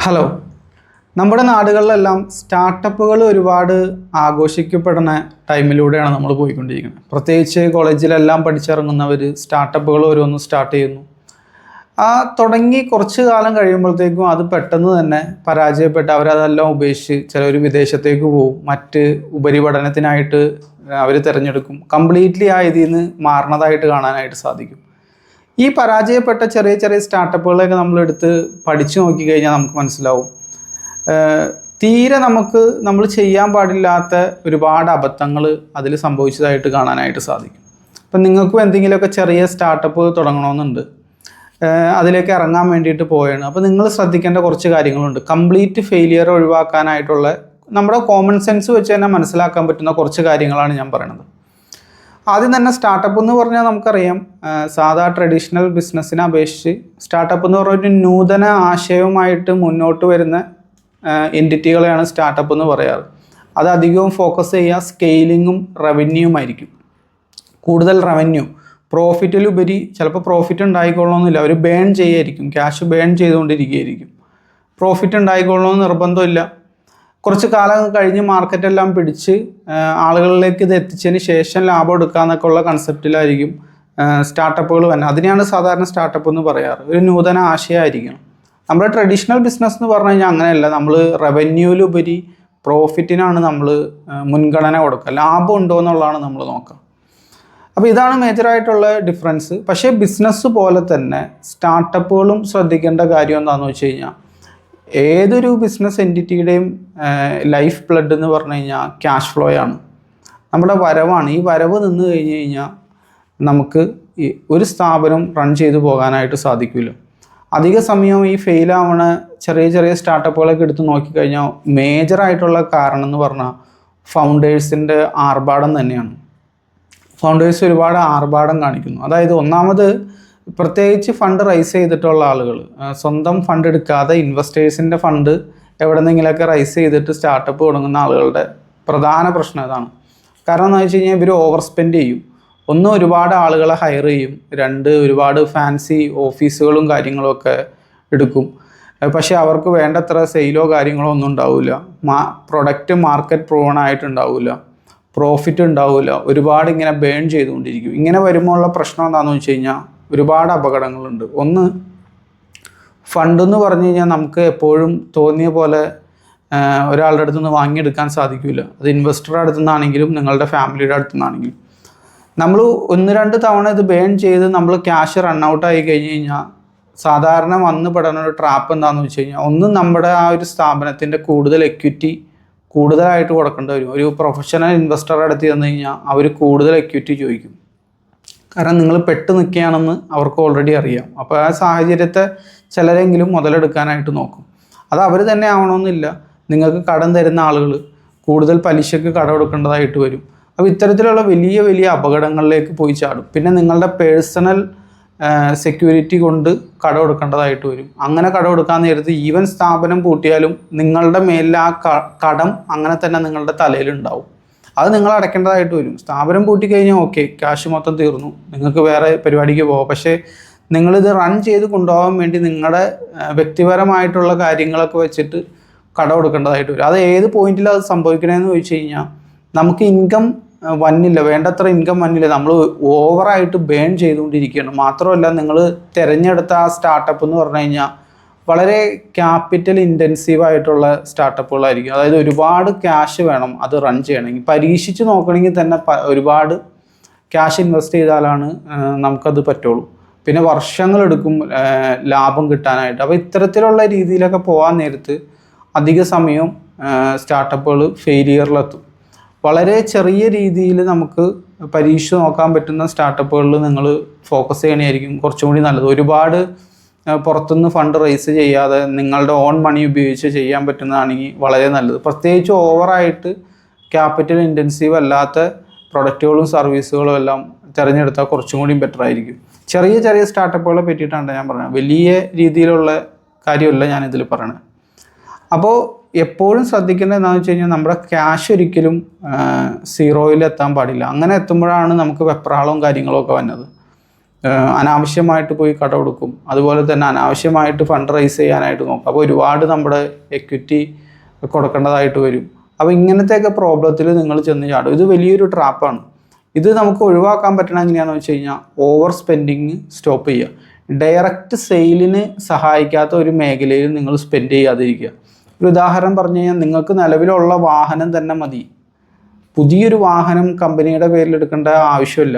Hello. നമ്മുടെ നാടുകളിലെല്ലാം സ്റ്റാർട്ടപ്പുകൾ ഒരുപാട് ആഘോഷിക്കപ്പെടുന്ന ടൈമിലൂടെയാണ് നമ്മൾ പോയിക്കൊണ്ടിരിക്കുന്നത്. പ്രത്യേകിച്ച് കോളേജിലെല്ലാം പഠിച്ചിറങ്ങുന്നവർ സ്റ്റാർട്ടപ്പുകൾ ഓരോന്ന് സ്റ്റാർട്ട് ചെയ്യുന്നു. തുടങ്ങി കുറച്ച് കാലം കഴിയുമ്പോഴത്തേക്കും അത് പെട്ടെന്ന് തന്നെ പരാജയപ്പെട്ട് അവരതെല്ലാം ഉപേക്ഷിച്ച് ചിലർ വിദേശത്തേക്ക് പോകും, മറ്റ് ഉപരിപഠനത്തിനായിട്ട് അവർ തിരഞ്ഞെടുക്കും. കംപ്ലീറ്റ്ലി ഇതിൽ നിന്ന് മാറണതായിട്ട് കാണാനായിട്ട് സാധിക്കും. ഈ പരാജയപ്പെട്ട ചെറിയ ചെറിയ സ്റ്റാർട്ടപ്പുകളൊക്കെ നമ്മളെടുത്ത് പഠിച്ചു നോക്കിക്കഴിഞ്ഞാൽ നമുക്ക് മനസ്സിലാവും, തീരെ നമ്മൾ ചെയ്യാൻ പാടില്ലാത്ത ഒരുപാട് അബദ്ധങ്ങൾ അതിൽ സംഭവിച്ചതായിട്ട് കാണാനായിട്ട് സാധിക്കും. അപ്പം നിങ്ങൾക്കും എന്തെങ്കിലുമൊക്കെ ചെറിയ സ്റ്റാർട്ടപ്പ് തുടങ്ങണമെന്നുണ്ട്, അതിലേക്ക് ഇറങ്ങാൻ വേണ്ടിയിട്ട് പോയാണ്. അപ്പോൾ നിങ്ങൾ ശ്രദ്ധിക്കേണ്ട കുറച്ച് കാര്യങ്ങളുണ്ട്. കംപ്ലീറ്റ് ഫെയിലിയർ ഒഴിവാക്കാനായിട്ടുള്ള നമ്മുടെ കോമൺ സെൻസ് വെച്ച് തന്നെ മനസ്സിലാക്കാൻ പറ്റുന്ന കുറച്ച് കാര്യങ്ങളാണ് ഞാൻ പറയുന്നത്. ആദ്യം തന്നെ സ്റ്റാർട്ടപ്പ് എന്ന് പറഞ്ഞാൽ നമുക്കറിയാം, സാധാ ട്രഡീഷണൽ ബിസിനസ്സിനെ അപേക്ഷിച്ച് സ്റ്റാർട്ടപ്പ് എന്ന് പറഞ്ഞ ഒരു നൂതന ആശയവുമായിട്ട് മുന്നോട്ട് വരുന്ന എൻറ്റിറ്റികളെയാണ് സ്റ്റാർട്ടപ്പ് എന്ന് പറയാറ്. അത് അധികവും ഫോക്കസ് ചെയ്യുക സ്കെയിലിങ്ങും റവന്യൂമായിരിക്കും. കൂടുതൽ റവന്യൂ, പ്രോഫിറ്റിലുപരി ചിലപ്പോൾ പ്രോഫിറ്റ് ഉണ്ടായിക്കൊള്ളണമെന്നില്ല, അവർ ബേൺ ചെയ്യായിരിക്കും, ക്യാഷ് ബേൺ ചെയ്തുകൊണ്ടിരിക്കുകയായിരിക്കും. പ്രോഫിറ്റ് ഉണ്ടായിക്കൊള്ളണമെന്ന് നിർബന്ധമില്ല. കുറച്ച് കാലം കഴിഞ്ഞ് മാർക്കറ്റെല്ലാം പിടിച്ച് ആളുകളിലേക്ക് ഇത് എത്തിച്ചതിന് ശേഷം ലാഭം എടുക്കാമെന്നൊക്കെ ഉള്ള കൺസെപ്റ്റിലായിരിക്കും സ്റ്റാർട്ടപ്പുകൾ തന്നെ. അതിനെയാണ് സാധാരണ സ്റ്റാർട്ടപ്പ് എന്ന് പറയാറ്. ഒരു നൂതന ആശയമായിരിക്കണം. നമ്മുടെ ട്രഡീഷണൽ ബിസിനസ് എന്ന് പറഞ്ഞു കഴിഞ്ഞാൽ അങ്ങനെയല്ല. നമ്മൾ റവന്യൂവിലുപരി പ്രോഫിറ്റിനാണ് നമ്മൾ മുൻഗണന കൊടുക്കുക, ലാഭം ഉണ്ടോ എന്നുള്ളതാണ് നമ്മൾ നോക്കുക. അപ്പോൾ ഇതാണ് മേജറായിട്ടുള്ള ഡിഫറൻസ്. പക്ഷേ ബിസിനസ് പോലെ തന്നെ സ്റ്റാർട്ടപ്പുകളും ശ്രദ്ധിക്കേണ്ട കാര്യം എന്താണെന്ന് വെച്ച് കഴിഞ്ഞാൽ, ഏതൊരു ബിസിനസ് എൻറ്റിറ്റിയുടെയും ലൈഫ് ബ്ലഡ് എന്ന് പറഞ്ഞു കഴിഞ്ഞാൽ ക്യാഷ് ഫ്ലോ ആണ്, നമ്മുടെ വരവാണ്. ഈ വരവ് നിന്ന് കഴിഞ്ഞ് കഴിഞ്ഞാൽ നമുക്ക് ഒരു സ്ഥാപനം റൺ ചെയ്തു പോകാനായിട്ട് സാധിക്കില്ല. അധിക സമയവും ഈ ഫെയിലാവണ ചെറിയ ചെറിയ സ്റ്റാർട്ടപ്പുകളൊക്കെ എടുത്ത് നോക്കിക്കഴിഞ്ഞാൽ മേജറായിട്ടുള്ള കാരണം എന്ന് പറഞ്ഞാൽ ഫൗണ്ടേഴ്സിൻ്റെ ആർഭാടം തന്നെയാണ്. ഫൗണ്ടേഴ്സ് ഒരുപാട് ആർഭാടം കാണിക്കുന്നു. അതായത് ഒന്നാമത്, പ്രത്യേകിച്ച് ഫണ്ട് റൈസ് ചെയ്തിട്ടുള്ള ആളുകൾ സ്വന്തം ഫണ്ട് എടുക്കാതെ ഇൻവെസ്റ്റേഴ്സിൻ്റെ ഫണ്ട് എവിടെന്നെങ്കിലൊക്കെ റൈസ് ചെയ്തിട്ട് സ്റ്റാർട്ടപ്പ് തുടങ്ങുന്ന ആളുകളുടെ പ്രധാന പ്രശ്നം ഇതാണ്. കാരണം എന്ന് വെച്ച് കഴിഞ്ഞാൽ ഇവർ ഓവർ സ്പെൻഡ് ചെയ്യും. ഒന്ന്, ഒരുപാട് ആളുകളെ ഹയർ ചെയ്യും. രണ്ട്, ഒരുപാട് ഫാൻസി ഓഫീസുകളും കാര്യങ്ങളൊക്കെ എടുക്കും. പക്ഷേ അവർക്ക് വേണ്ടത്ര സെയിലോ കാര്യങ്ങളോ ഒന്നും ഉണ്ടാവില്ല. പ്രൊഡക്റ്റ് മാർക്കറ്റ് പ്രൂവൺ ആയിട്ടുണ്ടാവില്ല, പ്രോഫിറ്റ് ഉണ്ടാവില്ല, ഒരുപാട് ഇങ്ങനെ ബേൺ ചെയ്തുകൊണ്ടിരിക്കും. ഇങ്ങനെ വരുമ്പോൾ ഉള്ള പ്രശ്നം എന്താണെന്ന് വെച്ച് കഴിഞ്ഞാൽ ഒരുപാട് അപകടങ്ങളുണ്ട്. ഒന്ന്, ഫണ്ടെന്ന് പറഞ്ഞു കഴിഞ്ഞാൽ നമുക്ക് എപ്പോഴും തോന്നിയ പോലെ ഒരാളുടെ അടുത്തു നിന്ന് വാങ്ങിയെടുക്കാൻ സാധിക്കില്ല. അത് ഇൻവെസ്റ്ററുടെ അടുത്തു നിന്നാണെങ്കിലും നിങ്ങളുടെ ഫാമിലിയുടെ അടുത്തു നിന്നാണെങ്കിലും. നമ്മൾ 1-2 തവണ ഇത് ബേൺ ചെയ്ത് നമ്മൾ ക്യാഷ് റൺ ഔട്ട് ആയി കഴിഞ്ഞ് കഴിഞ്ഞാൽ സാധാരണ വന്ന് പെടുന്ന ഒരു ട്രാപ്പ് എന്താണെന്ന് വെച്ച് കഴിഞ്ഞാൽ, ഒന്ന്, നമ്മുടെ ആ ഒരു സ്ഥാപനത്തിൻ്റെ കൂടുതൽ എക്വിറ്റി കൂടുതലായിട്ട് കൊടുക്കേണ്ടി വരും. ഒരു പ്രൊഫഷണൽ ഇൻവെസ്റ്ററുടെ അടുത്ത് ചെന്ന് കഴിഞ്ഞാൽ അവർ കൂടുതൽ എക്വിറ്റി ചോദിക്കും. കാരണം നിങ്ങൾ പെട്ട് നിൽക്കുകയാണെന്ന് അവർക്ക് ഓൾറെഡി അറിയാം. അപ്പോൾ ആ സാഹചര്യത്തെ ചിലരെങ്കിലും മുതലെടുക്കാനായിട്ട് നോക്കും. അത് അവർ തന്നെ ആവണമെന്നില്ല. നിങ്ങൾക്ക് കടം തരുന്ന ആളുകൾ കൂടുതൽ പലിശക്ക് കടം എടുക്കേണ്ടതായിട്ട് വരും. അപ്പോൾ ഇത്തരത്തിലുള്ള വലിയ വലിയ അപകടങ്ങളിലേക്ക് പോയി ചാടും. പിന്നെ നിങ്ങളുടെ പേഴ്സണൽ സെക്യൂരിറ്റി കൊണ്ട് കടം എടുക്കേണ്ടതായിട്ട് വരും. അങ്ങനെ കടം എടുക്കാൻ നേരത്ത് ഈവൻ സ്ഥാപനം പൂട്ടിയാലും നിങ്ങളുടെ മേലിൽ ആ കടം അങ്ങനെ തന്നെ നിങ്ങളുടെ തലയിലുണ്ടാവും. അത് നിങ്ങൾ അടയ്ക്കേണ്ടതായിട്ട് വരും. സ്ഥാപനം പൂട്ടിക്കഴിഞ്ഞാൽ ഓക്കെ, ക്യാഷ് മൊത്തം തീർന്നു, നിങ്ങൾക്ക് വേറെ പരിപാടിക്ക് പോകാം. പക്ഷേ നിങ്ങളിത് റൺ ചെയ്ത് കൊണ്ടുപോകാൻ വേണ്ടി നിങ്ങളുടെ വ്യക്തിപരമായിട്ടുള്ള കാര്യങ്ങളൊക്കെ വെച്ചിട്ട് കടം കൊടുക്കേണ്ടതായിട്ട് വരും. അത് ഏത് പോയിന്റിലാണ് അത് സംഭവിക്കണമെന്ന് ചോദിച്ചു കഴിഞ്ഞാൽ, നമുക്ക് ഇൻകം വന്നില്ല, വേണ്ടത്ര ഇൻകം വന്നില്ല, നമ്മൾ ഓവറായിട്ട് ബേൺ ചെയ്തുകൊണ്ടിരിക്കുകയാണ്. മാത്രമല്ല, നിങ്ങൾ തിരഞ്ഞെടുത്ത ആ സ്റ്റാർട്ടപ്പ് എന്ന് പറഞ്ഞു കഴിഞ്ഞാൽ വളരെ ക്യാപിറ്റൽ ഇൻറ്റൻസീവ് ആയിട്ടുള്ള സ്റ്റാർട്ടപ്പുകളായിരിക്കും. അതായത് ഒരുപാട് ക്യാഷ് വേണം അത് റൺ ചെയ്യണമെങ്കിൽ. പരീക്ഷിച്ച് നോക്കണമെങ്കിൽ തന്നെ ഒരുപാട് ക്യാഷ് ഇൻവെസ്റ്റ് ചെയ്താലാണ് നമുക്കത് പറ്റുള്ളൂ. പിന്നെ വർഷങ്ങളെടുക്കും ലാഭം കിട്ടാനായിട്ട്. അപ്പോൾ ഇത്തരത്തിലുള്ള രീതിയിലൊക്കെ പോകാൻ നേരത്ത് അധിക സമയവും സ്റ്റാർട്ടപ്പുകൾ ഫെയിലിയറിലെത്തും. വളരെ ചെറിയ രീതിയിൽ നമുക്ക് പരീക്ഷിച്ച് നോക്കാൻ പറ്റുന്ന സ്റ്റാർട്ടപ്പുകളിൽ നിങ്ങൾ ഫോക്കസ് ചെയ്യണമായിരിക്കും കുറച്ചും കൂടി നല്ലത്. ഒരുപാട് പുറത്തുനിന്ന് ഫണ്ട് റൈസ് ചെയ്യാതെ നിങ്ങളുടെ ഓൺ മണി ഉപയോഗിച്ച് ചെയ്യാൻ പറ്റുന്നതാണെങ്കിൽ വളരെ നല്ലത്. പ്രത്യേകിച്ച് ഓവറായിട്ട് ക്യാപിറ്റൽ ഇൻറ്റൻസീവ് അല്ലാത്ത പ്രൊഡക്റ്റുകളും സർവീസുകളും എല്ലാം തിരഞ്ഞെടുത്താൽ കുറച്ചും കൂടി ബെറ്റർ ആയിരിക്കും. ചെറിയ ചെറിയ സ്റ്റാർട്ടപ്പുകളെ പറ്റിയിട്ടാണ് ഞാൻ പറയുന്നത്, വലിയ രീതിയിലുള്ള കാര്യമല്ല ഞാനിതിൽ പറയണത്. അപ്പോൾ എപ്പോഴും ശ്രദ്ധിക്കേണ്ടത് എന്താണെന്ന് വെച്ച് കഴിഞ്ഞാൽ, നമ്മുടെ ക്യാഷ് ഒരിക്കലും സീറോയിൽ എത്താൻ പാടില്ല. അങ്ങനെ എത്തുമ്പോഴാണ് നമുക്ക് വെപ്രാളവും കാര്യങ്ങളൊക്കെ വന്നത്. അനാവശ്യമായിട്ട് പോയി കടമെടുക്കും. അതുപോലെ തന്നെ അനാവശ്യമായിട്ട് ഫണ്ട് റൈസ് ചെയ്യാനായിട്ട് നോക്കും. അപ്പോൾ ഒരുപാട് നമ്മുടെ എക്വിറ്റി കൊടുക്കേണ്ടതായിട്ട് വരും. അപ്പോൾ ഇങ്ങനത്തെയൊക്കെ പ്രോബ്ലത്തിൽ നിങ്ങൾ ചെന്ന് ചാടും. ഇത് വലിയൊരു ട്രാപ്പാണ്. ഇത് നമുക്ക് ഒഴിവാക്കാൻ പറ്റണം എങ്ങനെയാണെന്ന് വെച്ച് കഴിഞ്ഞാൽ ഓവർ സ്പെൻഡിങ് സ്റ്റോപ്പ് ചെയ്യുക. ഡയറക്റ്റ് സെയിലിന് സഹായിക്കാത്ത ഒരു മേഖലയിൽ നിങ്ങൾ സ്പെൻഡ് ചെയ്യാതിരിക്കുക. ഒരു ഉദാഹരണം പറഞ്ഞു കഴിഞ്ഞാൽ നിങ്ങൾക്ക് നിലവിലുള്ള വാഹനം തന്നെ മതി. പുതിയൊരു വാഹനം കമ്പനിയുടെ പേരിൽ എടുക്കേണ്ട ആവശ്യമില്ല,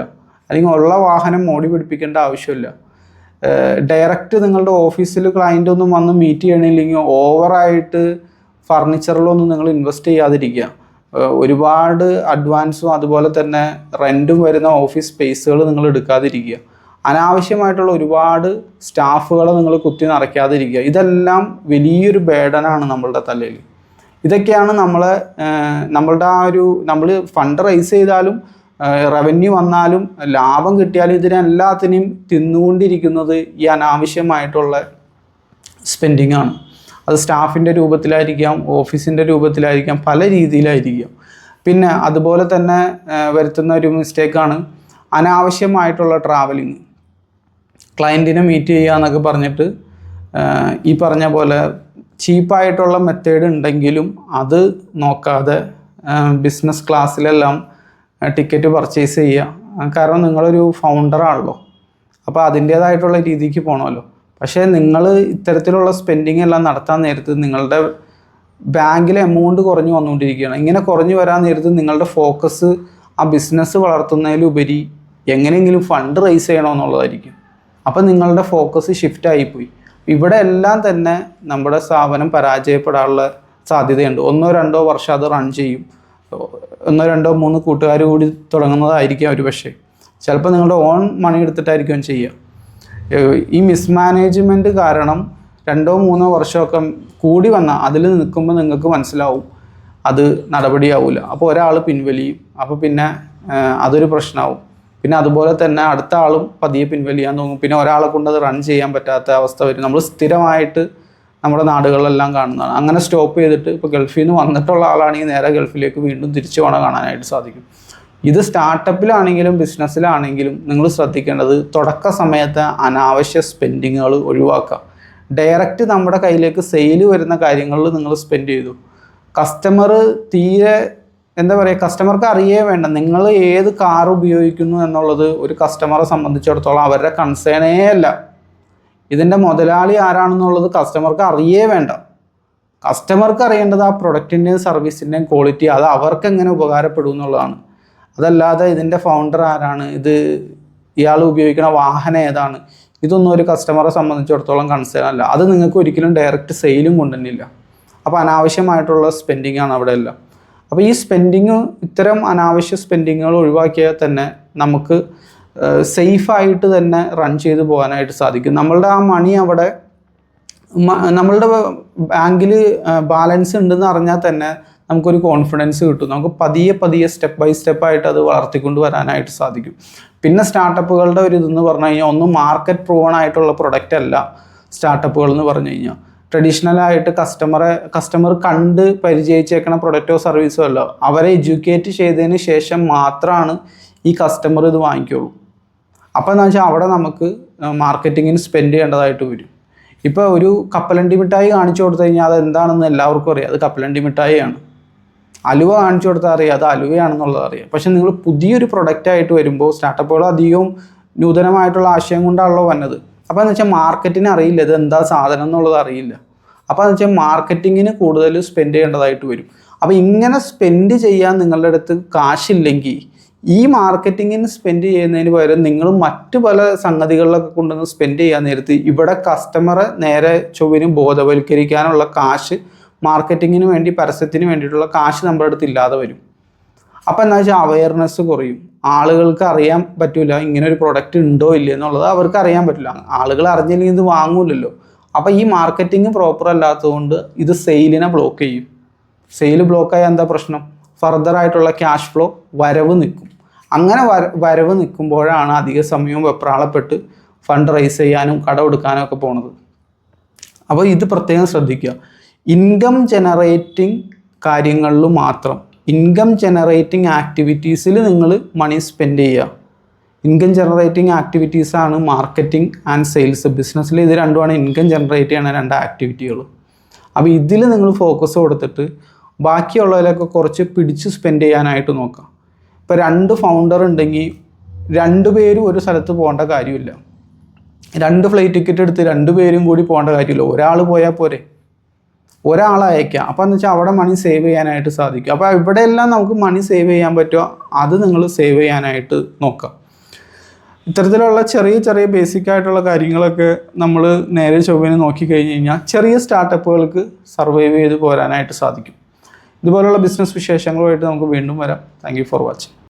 അല്ലെങ്കിൽ ഉള്ള വാഹനം മോടി പിടിപ്പിക്കേണ്ട ആവശ്യമില്ല. ഡയറക്റ്റ് നിങ്ങളുടെ ഓഫീസിൽ ക്ലയൻ്റ് ഒന്നും വന്ന് മീറ്റ് ചെയ്യണില്ലെങ്കിൽ ഓവറായിട്ട് ഫർണിച്ചറിലൊന്നും നിങ്ങൾ ഇൻവെസ്റ്റ് ചെയ്യാതിരിക്കുക. ഒരുപാട് അഡ്വാൻസും അതുപോലെ തന്നെ റെൻറ്റും വരുന്ന ഓഫീസ് സ്പേസുകൾ നിങ്ങൾ എടുക്കാതിരിക്കുക. അനാവശ്യമായിട്ടുള്ള ഒരുപാട് സ്റ്റാഫുകളെ നിങ്ങൾ കുത്തി നിറയ്ക്കാതിരിക്കുക. ഇതെല്ലാം വലിയൊരു ബേഡനാണ് നമ്മളുടെ തലയിൽ. ഇതൊക്കെയാണ് നമ്മളുടെ നമ്മൾ ഫണ്ട് റൈസ് ചെയ്താലും റവന്യൂ വന്നാലും ലാഭം കിട്ടിയാലും ഇതിനെല്ലാത്തിനെയും തിന്നുകൊണ്ടിരിക്കുന്നത് ഈ അനാവശ്യമായിട്ടുള്ള സ്പെൻഡിങ് ആണ്. അത് സ്റ്റാഫിൻ്റെ രൂപത്തിലായിരിക്കാം, ഓഫീസിൻ്റെ രൂപത്തിലായിരിക്കാം, പല രീതിയിലായിരിക്കാം. പിന്നെ അതുപോലെ തന്നെ വരുത്തുന്ന ഒരു മിസ്റ്റേക്കാണ് അനാവശ്യമായിട്ടുള്ള ട്രാവലിങ്. ക്ലയൻറ്റിനെ മീറ്റ് ചെയ്യുക എന്നൊക്കെ പറഞ്ഞിട്ട് ഈ പറഞ്ഞ പോലെ ചീപ്പായിട്ടുള്ള മെത്തേഡ് ഉണ്ടെങ്കിലും അത് നോക്കാതെ ബിസിനസ് ക്ലാസ്സിലെല്ലാം ടിക്കറ്റ് പർച്ചേസ് ചെയ്യുക. കാരണം നിങ്ങളൊരു ഫൗണ്ടറാണല്ലോ, അപ്പോൾ അതിൻ്റേതായിട്ടുള്ള രീതിക്ക് പോകണമല്ലോ. പക്ഷേ നിങ്ങൾ ഇത്തരത്തിലുള്ള സ്പെൻഡിങ് എല്ലാം നടത്താൻ നേരത്ത് നിങ്ങളുടെ ബാങ്കിലെ എമൗണ്ട് കുറഞ്ഞു വന്നുകൊണ്ടിരിക്കുകയാണ്. ഇങ്ങനെ കുറഞ്ഞു വരാൻ നേരത്ത് നിങ്ങളുടെ ഫോക്കസ് ആ ബിസിനസ് വളർത്തുന്നതിലുപരി എങ്ങനെയെങ്കിലും ഫണ്ട് റൈസ് ചെയ്യണമെന്നുള്ളതായിരിക്കും. അപ്പം നിങ്ങളുടെ ഫോക്കസ് ഷിഫ്റ്റ് ആയിപ്പോയി. ഇവിടെ എല്ലാം തന്നെ നമ്മുടെ സ്ഥാപനം പരാജയപ്പെടാനുള്ള സാധ്യതയുണ്ട്. 1-2 വർഷം അത് റൺ ചെയ്യും. 1-2-3 കൂട്ടുകാർ കൂടി തുടങ്ങുന്നതായിരിക്കും ഒരു പക്ഷേ. ചിലപ്പോൾ നിങ്ങളുടെ ഓൺ മണി എടുത്തിട്ടായിരിക്കും ചെയ്യുക. ഈ മിസ്മാനേജ്മെൻറ്റ് കാരണം 2-3 വർഷമൊക്കെ കൂടി വന്നാൽ അതിൽ നിൽക്കുമ്പോൾ നിങ്ങൾക്ക് മനസ്സിലാവും അത് നടപടിയാവില്ല. അപ്പോൾ ഒരാൾ പിൻവലിയും. അപ്പോൾ പിന്നെ അതൊരു പ്രശ്നമാവും. പിന്നെ അതുപോലെ തന്നെ അടുത്ത ആളും പതിയെ പിൻവലിയാൻ തോന്നും. പിന്നെ ഒരാളെ കൊണ്ട് അത് റൺ ചെയ്യാൻ പറ്റാത്ത അവസ്ഥ വരും. നമ്മൾ സ്ഥിരമായിട്ട് നമ്മുടെ നാടുകളിലെല്ലാം കാണുന്നതാണ്. അങ്ങനെ സ്റ്റോപ്പ് ചെയ്തിട്ട് ഇപ്പോൾ ഗൾഫിൽ നിന്ന് വന്നിട്ടുള്ള ആളാണെങ്കിൽ നേരെ ഗൾഫിലേക്ക് വീണ്ടും തിരിച്ചു പോകണം കാണാനായിട്ട് സാധിക്കും. ഇത് സ്റ്റാർട്ടപ്പിലാണെങ്കിലും ബിസിനസ്സിലാണെങ്കിലും നിങ്ങൾ ശ്രദ്ധിക്കേണ്ടത് തുടക്ക സമയത്ത് അനാവശ്യ സ്പെൻഡിങ്ങുകൾ ഒഴിവാക്കുക. ഡയറക്റ്റ് നമ്മുടെ കയ്യിലേക്ക് സെയിൽ വരുന്ന കാര്യങ്ങളിൽ നിങ്ങൾ സ്പെൻഡ് ചെയ്തു. കസ്റ്റമർ തീരെ എന്താ പറയുക, കസ്റ്റമർക്ക് അറിയേ വേണ്ട നിങ്ങൾ ഏത് കാർ ഉപയോഗിക്കുന്നു എന്നുള്ളത് ഒരു കസ്റ്റമറെ സംബന്ധിച്ചിടത്തോളം അവരുടെ കൺസേണേ അല്ല. ഇതിൻ്റെ മുതലാളി ആരാണെന്നുള്ളത് കസ്റ്റമർക്ക് അറിയേ വേണ്ട. കസ്റ്റമർക്ക് അറിയേണ്ടത് ആ പ്രൊഡക്റ്റിൻ്റെയും സർവീസിൻ്റെയും ക്വാളിറ്റി, അത് അവർക്ക് എങ്ങനെ ഉപകാരപ്പെടും എന്നുള്ളതാണ്. അതല്ലാതെ ഇതിൻ്റെ ഫൗണ്ടർ ആരാണ്, ഇയാൾ ഉപയോഗിക്കുന്ന വാഹനം ഏതാണ്, ഇതൊന്നും ഒരു കസ്റ്റമറെ സംബന്ധിച്ചിടത്തോളം കൺസേൺ അല്ല. അത് നിങ്ങൾക്ക് ഒരിക്കലും ഡയറക്റ്റ് സെയിലും കൊണ്ടുതന്നില്ല. അപ്പോൾ അനാവശ്യമായിട്ടുള്ള സ്പെൻഡിങ് ആണ് അവിടെ എല്ലാം. അപ്പോൾ ഈ സ്പെൻഡിങ്, ഇത്തരം അനാവശ്യ സ്പെൻഡിങ്ങുകൾ ഒഴിവാക്കിയാൽ തന്നെ നമുക്ക് സേഫായിട്ട് തന്നെ റൺ ചെയ്ത് പോകാനായിട്ട് സാധിക്കും. നമ്മളുടെ ആ മണി അവിടെ നമ്മളുടെ ബാങ്കിൽ ബാലൻസ് ഉണ്ടെന്ന് അറിഞ്ഞാൽ തന്നെ നമുക്കൊരു കോൺഫിഡൻസ് കിട്ടും. നമുക്ക് പതിയെ സ്റ്റെപ്പ് ബൈ സ്റ്റെപ്പായിട്ട് അത് വളർത്തിക്കൊണ്ട് വരാനായിട്ട് സാധിക്കും. പിന്നെ സ്റ്റാർട്ടപ്പുകളുടെ ഒരു ഇതെന്ന് പറഞ്ഞു കഴിഞ്ഞാൽ ഒന്നും മാർക്കറ്റ് പ്രൂവൺ ആയിട്ടുള്ള പ്രൊഡക്റ്റ് അല്ല സ്റ്റാർട്ടപ്പുകൾ എന്ന് പറഞ്ഞു കഴിഞ്ഞാൽ. ട്രഡീഷണലായിട്ട് കസ്റ്റമർ കണ്ട് പരിചയിച്ചേക്കണ പ്രൊഡക്റ്റോ സർവീസോ അല്ല. അവരെ എഡ്യൂക്കേറ്റ് ചെയ്തതിന് ശേഷം മാത്രമാണ് ഈ കസ്റ്റമർ ഇത് വാങ്ങിക്കുള്ളൂ. അപ്പോൾ എന്താ വെച്ചാൽ അവിടെ നമുക്ക് മാർക്കറ്റിങ്ങിന് സ്പെൻഡ് ചെയ്യേണ്ടതായിട്ട് വരും. ഇപ്പോൾ ഒരു കപ്പലണ്ടി മിഠായി കാണിച്ചു കൊടുത്തു കഴിഞ്ഞാൽ അത് എന്താണെന്ന് എല്ലാവർക്കും അറിയാം, അത് കപ്പലണ്ടി മിഠായിയാണ്. അലുവ കാണിച്ചു കൊടുത്താൽ അറിയാം, അത് അലുവയാണെന്നുള്ളത് അറിയാം. പക്ഷെ നിങ്ങൾ പുതിയൊരു പ്രൊഡക്റ്റായിട്ട് വരുമ്പോൾ സ്റ്റാർട്ടപ്പുകൾ അധികവും നൂതനമായിട്ടുള്ള ആശയം കൊണ്ടാണല്ലോ വന്നത്. അപ്പോൾ എന്ന് വെച്ചാൽ മാർക്കറ്റിന് അറിയില്ല ഇത് എന്താ സാധനം എന്നുള്ളത് അറിയില്ല. അപ്പോൾ എന്ന് വെച്ചാൽ മാർക്കറ്റിങ്ങിന് കൂടുതൽ സ്പെൻഡ് ചെയ്യേണ്ടതായിട്ട് വരും. അപ്പോൾ ഇങ്ങനെ സ്പെൻഡ് ചെയ്യാൻ നിങ്ങളുടെ അടുത്ത് കാശില്ലെങ്കിൽ ഈ മാർക്കറ്റിങ്ങിന് സ്പെൻഡ് ചെയ്യുന്നതിന് പകരം നിങ്ങൾ മറ്റു പല സംഗതികളിലൊക്കെ കൊണ്ടുവന്ന് സ്പെൻഡ് ചെയ്യാൻ നേരത്ത് ഇവിടെ കസ്റ്റമറെ നേരെ ചൊവ്വിനും ബോധവൽക്കരിക്കാനുള്ള കാശ്, മാർക്കറ്റിങ്ങിന് വേണ്ടി പരസ്യത്തിന് വേണ്ടിയിട്ടുള്ള കാശ് നമ്മുടെ അടുത്ത് ഇല്ലാതെ വരും. അപ്പോൾ എന്താ വെച്ചാൽ അവയർനെസ് കുറയും. ആളുകൾക്ക് അറിയാൻ പറ്റില്ല ഇങ്ങനെ ഒരു പ്രൊഡക്റ്റ് ഉണ്ടോ ഇല്ലയോ എന്നുള്ളത് അവർക്ക് അറിയാൻ പറ്റില്ല. ആളുകൾ അറിഞ്ഞില്ലെങ്കിൽ ഇത് വാങ്ങൂലല്ലോ. അപ്പോൾ ഈ മാർക്കറ്റിംഗ് പ്രോപ്പർ അല്ലാത്തതുകൊണ്ട് ഇത് സെയിലിനെ ബ്ലോക്ക് ചെയ്യും. സെയിൽ ബ്ലോക്കായാൽ എന്താ പ്രശ്നം? ഫർദറായിട്ടുള്ള ക്യാഷ് ഫ്ലോ വരവ് നിൽക്കും. അങ്ങനെ വരവ് നിൽക്കുമ്പോഴാണ് അധിക സമയവും വെപ്രാളപ്പെട്ട് ഫണ്ട് റൈസ് ചെയ്യാനും കടമെടുക്കാനും ഒക്കെ പോണത്. അപ്പോൾ ഇത് പ്രത്യേകം ശ്രദ്ധിക്കുക. ഇൻകം ജനറേറ്റിംഗ് കാര്യങ്ങളിൽ മാത്രം, ഇൻകം ജനറേറ്റിംഗ് ആക്ടിവിറ്റീസിൽ നിങ്ങൾ മണി സ്പെൻഡ് ചെയ്യുക. ഇൻകം ജനറേറ്റിംഗ് ആക്ടിവിറ്റീസാണ് മാർക്കറ്റിംഗ് ആൻഡ് സെയിൽസ്. ബിസിനസ്സിൽ ഇത് രണ്ടുമാണ് ഇൻകം ജനറേറ്റ് ചെയ്യുന്ന 2 ആക്ടിവിറ്റികൾ. അപ്പോൾ ഇതിൽ നിങ്ങൾ ഫോക്കസ് കൊടുത്തിട്ട് ബാക്കിയുള്ളതിലൊക്കെ കുറച്ച് പിടിച്ച് സ്പെൻഡ് ചെയ്യാനായിട്ട് നോക്കാം. ഇപ്പോൾ 2 ഫൗണ്ടർ ഉണ്ടെങ്കിൽ 2 പേരും ഒരു സ്ഥലത്ത് പോകേണ്ട കാര്യമില്ല. 2 ഫ്ലൈറ്റ് ടിക്കറ്റ് എടുത്ത് 2 പേരും കൂടി പോകേണ്ട കാര്യമില്ല. ഒരാൾ പോയാൽ പോരെ, ഒരാളെ അയക്കാം. അപ്പോൾ എന്ന് വെച്ചാൽ അവിടെ മണി സേവ് ചെയ്യാനായിട്ട് സാധിക്കും. അപ്പോൾ ഇവിടെയെല്ലാം നമുക്ക് മണി സേവ് ചെയ്യാൻ പറ്റുമോ അത് നിങ്ങൾ സേവ് ചെയ്യാനായിട്ട് നോക്കാം. ഇത്തരത്തിലുള്ള ചെറിയ ചെറിയ ബേസിക് ആയിട്ടുള്ള കാര്യങ്ങളൊക്കെ നമ്മൾ നേരെ ചൊവ്വേനെ നോക്കിക്കഴിഞ്ഞ് കഴിഞ്ഞാൽ ചെറിയ സ്റ്റാർട്ടപ്പുകൾക്ക് സർവൈവ് ചെയ്ത് പോരാനായിട്ട് സാധിക്കും. ഇതുപോലുള്ള ബിസിനസ് വിശേഷങ്ങളുമായിട്ട് നമുക്ക് വീണ്ടും വരാം. Thank you for watching.